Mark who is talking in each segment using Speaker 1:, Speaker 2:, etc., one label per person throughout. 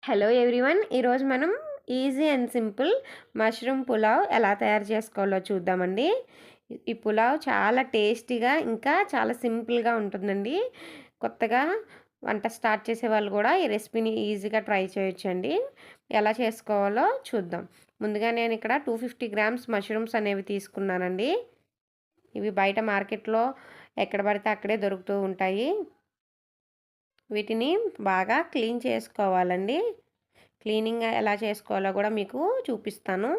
Speaker 1: Hello everyone, ఈరోజు మనం easy and simple mushroom pulao ఎలా తయారు చేసుకోవాలో చూద్దామండి. ఈ పులావ్ చాలా టేస్టీగా ఇంకా చాలా సింపుల్గా ఉంటుందండి. కొత్తగా వంట స్టార్ట్ చేసే వాళ్ళు కూడా ఈ రెసిపీని ఈజీగా ట్రై చేయొచ్చండి. ఎలా చేసుకోవాలో చూద్దాం. ముందుగా నేను ఇక్కడ 250 గ్రామ్స్ మష్రూమ్స్ అనేవి తీసుకున్నానండి. ఇవి బయట మార్కెట్లో ఎక్కడ పడితే అక్కడే దొరుకుతూ ఉంటాయి. వీటిని బాగా క్లీన్ చేసుకోవాలండి. క్లీనింగ్ ఎలా చేసుకోవాలో కూడా మీకు చూపిస్తాను.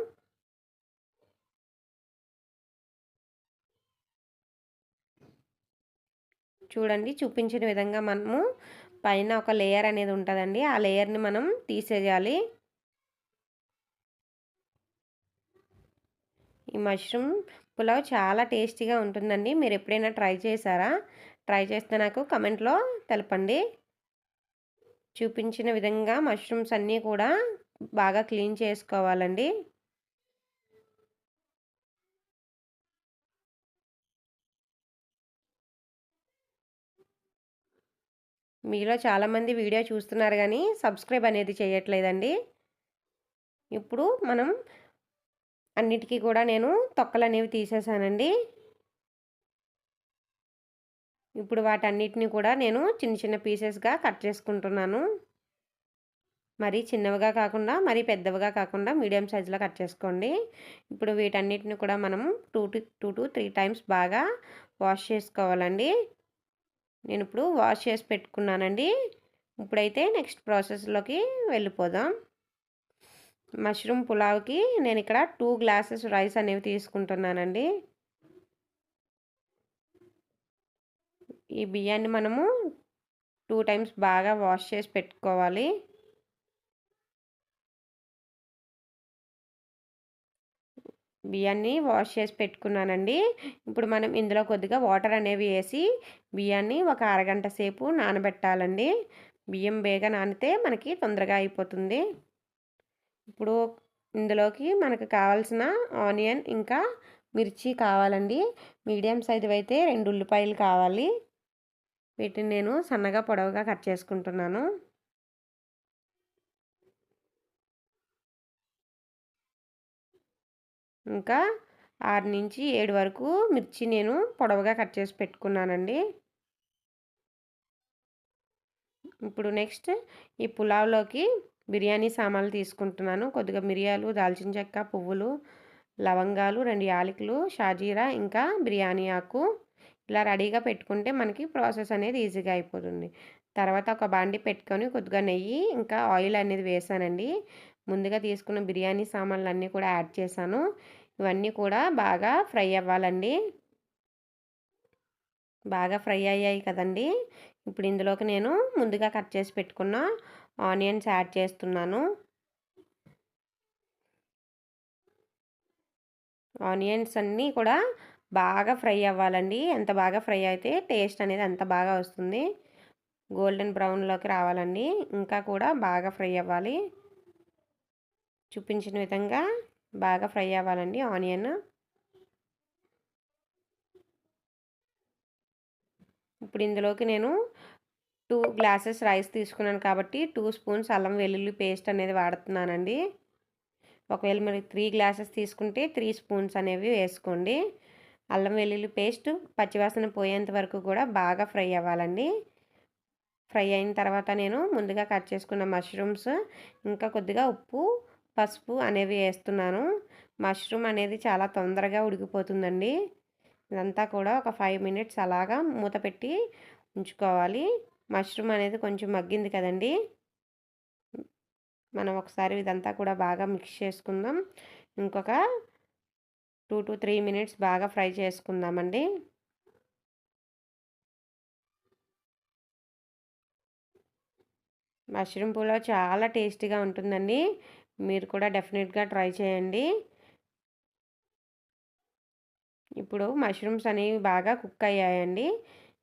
Speaker 1: చూడండి, చూపించిన విధంగా మనము పైన ఒక లేయర్ అనేది ఉంటుందండి. ఆ లేయర్ని మనం తీసేయాలి. ఈ మష్రూమ్ పులావ్ చాలా టేస్టీగా ఉంటుందండి. మీరు ఎప్పుడైనా ట్రై చేశారా? ట్రై చేస్తే నాకు కమెంట్లో తెలపండి. చూపించిన విధంగా మష్రూమ్స్ అన్నీ కూడా బాగా క్లీన్ చేసుకోవాలండి. మీలో చాలామంది వీడియో చూస్తున్నారు కానీ సబ్స్క్రైబ్ అనేది చేయట్లేదండి. ఇప్పుడు మనం అన్నిటికీ కూడా నేను తొక్కలు అనేవి తీసేసానండి. ఇప్పుడు వాటన్నిటిని కూడా నేను చిన్న చిన్న పీసెస్గా కట్ చేసుకుంటున్నాను. మరీ చిన్నవిగా కాకుండా మరీ పెద్దవిగా కాకుండా మీడియం సైజులో కట్ చేసుకోండి. ఇప్పుడు వీటన్నిటిని కూడా మనం 2 to 3 టైమ్స్ బాగా వాష్ చేసుకోవాలండి. నేను ఇప్పుడు వాష్ చేసి పెట్టుకున్నానండి. ఇప్పుడైతే నెక్స్ట్ ప్రాసెస్లోకి వెళ్ళిపోదాం. మష్రూమ్ పులావ్కి నేను ఇక్కడ 2 గ్లాసెస్ రైస్ అనేవి తీసుకుంటున్నానండి. ఈ బియ్యాన్ని మనము 2 టైమ్స్ బాగా వాష్ చేసి పెట్టుకోవాలి. బియ్యాన్ని వాష్ చేసి పెట్టుకున్నానండి. ఇప్పుడు మనం ఇందులో కొద్దిగా వాటర్ అనేవి వేసి బియ్యాన్ని ఒక అరగంట సేపు నానబెట్టాలండి. బియ్యం బేగా నానితే మనకి తొందరగా అయిపోతుంది. ఇప్పుడు ఇందులోకి మనకు కావాల్సిన ఆనియన్ ఇంకా మిర్చి కావాలండి. మీడియం సైజు అయితే 2 ఉల్లిపాయలు కావాలి. వీటిని నేను సన్నగా పొడవుగా కట్ చేసుకుంటున్నాను. ఇంకా 6 నుంచి 7 వరకు మిర్చి నేను పొడవుగా కట్ చేసి పెట్టుకున్నానండి. ఇప్పుడు నెక్స్ట్ ఈ పులావ్లోకి బిర్యానీ సామాన్లు తీసుకుంటున్నాను. కొద్దిగా మిరియాలు, దాల్చిన చెక్క, పువ్వులు, లవంగాలు, 2 యాలకులు, షాజీరా ఇంకా బిర్యానీ ఆకు ఇలా రెడీగా పెట్టుకుంటే మనకి ప్రాసెస్ అనేది ఈజీగా అయిపోతుంది. తర్వాత ఒక బాండి పెట్టుకొని కొద్దిగా నెయ్యి ఇంకా ఆయిల్ అనేది వేసానండి. ముందుగా తీసుకున్న బిర్యానీ సామాన్లు అన్నీ కూడా యాడ్ చేశాను. ఇవన్నీ కూడా బాగా ఫ్రై అవ్వాలండి. బాగా ఫ్రై అయ్యాయి కదండి. ఇప్పుడు ఇందులోకి నేను ముందుగా కట్ చేసి పెట్టుకున్న ఆనియన్స్ యాడ్ చేస్తున్నాను. ఆనియన్స్ అన్నీ కూడా బాగా ఫ్రై అవ్వాలండి. ఎంత బాగా ఫ్రై అయితే టేస్ట్ అనేది అంత బాగా వస్తుంది. గోల్డెన్ బ్రౌన్లోకి రావాలండి. ఇంకా కూడా బాగా ఫ్రై అవ్వాలి. చూపించిన విధంగా బాగా ఫ్రై అవ్వాలండి ఆనియన్. ఇప్పుడు ఇందులోకి నేను 2 గ్లాసెస్ రైస్ తీసుకున్నాను కాబట్టి 2 స్పూన్స్ అల్లం వెల్లుల్లి పేస్ట్ అనేది వాడుతున్నానండి. ఒకవేళ మీరు 3 గ్లాసెస్ తీసుకుంటే 3 స్పూన్స్ అనేవి వేసుకోండి. అల్లం వెల్లుల్లి పేస్ట్ పచ్చివాసన పోయేంత వరకు కూడా బాగా ఫ్రై అవ్వాలండి. ఫ్రై అయిన తర్వాత నేను ముందుగా కట్ చేసుకున్న మష్రూమ్స్ ఇంకా కొద్దిగా ఉప్పు, పసుపు అనేవి వేస్తున్నాను. మష్రూమ్ అనేది చాలా తొందరగా ఉడికిపోతుందండి. ఇదంతా కూడా ఒక 5 మినిట్స్ అలాగా మూత పెట్టి ఉంచుకోవాలి. మష్రూమ్ అనేది కొంచెం మగ్గింది కదండి. మనం ఒకసారి ఇదంతా కూడా బాగా మిక్స్ చేసుకుందాం. ఇంకొక 2 to 3 మినిట్స్ బాగా ఫ్రై చేసుకుందామండి. మష్రూమ్ పులావ్ చాలా టేస్టీగా ఉంటుందండి. మీరు కూడా డెఫినెట్గా ట్రై చేయండి. ఇప్పుడు మష్రూమ్స్ అనేవి బాగా కుక్ అయ్యాయండి.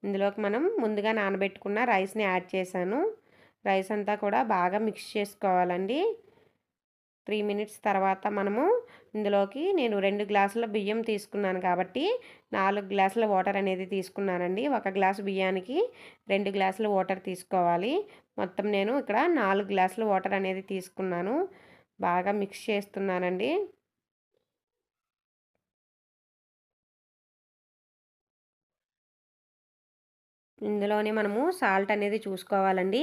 Speaker 1: ఇందులోకి మనం ముందుగా నానబెట్టుకున్న రైస్ని యాడ్ చేశాను. రైస్ అంతా కూడా బాగా మిక్స్ చేసుకోవాలండి. 3 మినిట్స్ తర్వాత మనము ఇందులోకి నేను 2 గ్లాసుల బియ్యం తీసుకున్నాను కాబట్టి 4 గ్లాసుల వాటర్ అనేది తీసుకున్నానండి. 1 గ్లాసు బియ్యానికి 2 గ్లాసుల వాటర్ తీసుకోవాలి. మొత్తం నేను ఇక్కడ 4 గ్లాసుల వాటర్ అనేది తీసుకున్నాను. బాగా మిక్స్ చేస్తున్నానండి. ఇందులోనే మనము సాల్ట్ అనేది చూసుకోవాలండి.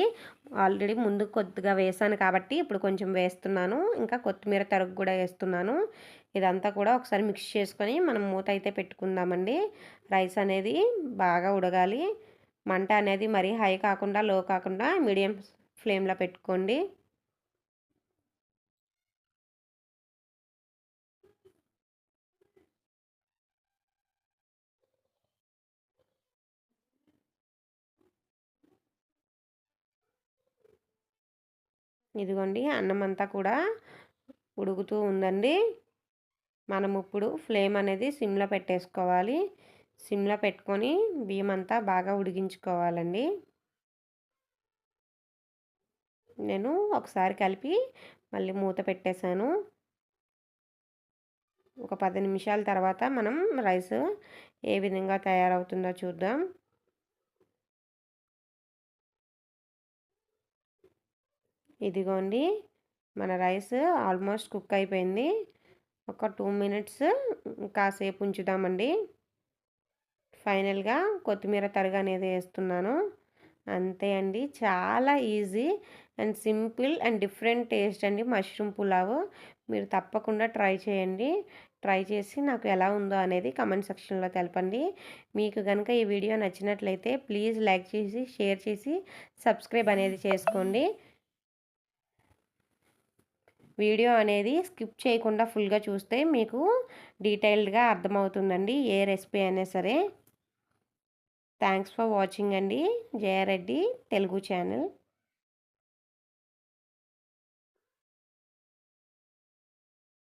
Speaker 1: ఆల్రెడీ ముందు కొద్దిగా వేసాను కాబట్టి ఇప్పుడు కొంచెం వేస్తున్నాను. ఇంకా కొత్తిమీర తరుగు కూడా వేస్తున్నాను. ఇదంతా కూడా ఒకసారి మిక్స్ చేసుకొని మనం మూత అయితే పెట్టుకుందామండి. రైస్ అనేది బాగా ఉడకాలి. మంట అనేది మరీ హై కాకుండా, లో కాకుండా మీడియం ఫ్లేమ్‌లో పెట్టుకోండి. ఇదిగోండి అన్నం అంతా కూడా ఉడుకుతూ ఉందండి. మనం ఇప్పుడు ఫ్లేమ్ అనేది సిమ్‌లో పెట్టేసుకోవాలి. సిమ్‌లో పెట్టుకొని బియ్యం అంతా బాగా ఉడికించుకోవాలండి. నేను ఒకసారి కలిపి మళ్ళీ మూత పెట్టేశాను. ఒక 10 నిమిషాల తర్వాత మనం రైస్ ఏ విధంగా తయారవుతుందో చూద్దాం. ఇదిగోండి మన రైస్ ఆల్మోస్ట్ కుక్ అయిపోయింది. ఒక 2 మినిట్స్ కాసేపు ఉంచుదామండి. ఫైనల్‌గా కొత్తిమీర తరుగు అనేది వేస్తున్నాను. అంతే అండి. చాలా easy and simple and different taste అండి మష్రూమ్ పులావ్. మీరు తప్పకుండా ట్రై చేయండి. ట్రై చేసి నాకు ఎలా ఉందో అనేది కామెంట్ సెక్షన్‌లో తెలపండి. మీకు గనుక ఈ వీడియో నచ్చినట్లయితే ప్లీజ్ లైక్ చేసి, షేర్ చేసి, సబ్స్క్రైబ్ అనేది చేసుకోండి. వీడియో అనేది స్కిప్ చేయకుండా ఫుల్‌గా చూస్తే మీకు డీటెయిల్డ్‌గా అర్థమవుతుందండి ఏ రెసిపీ అయినా సరే. థ్యాంక్స్ ఫర్ వాచింగ్ అండి. జయారెడ్డి తెలుగు ఛానల్.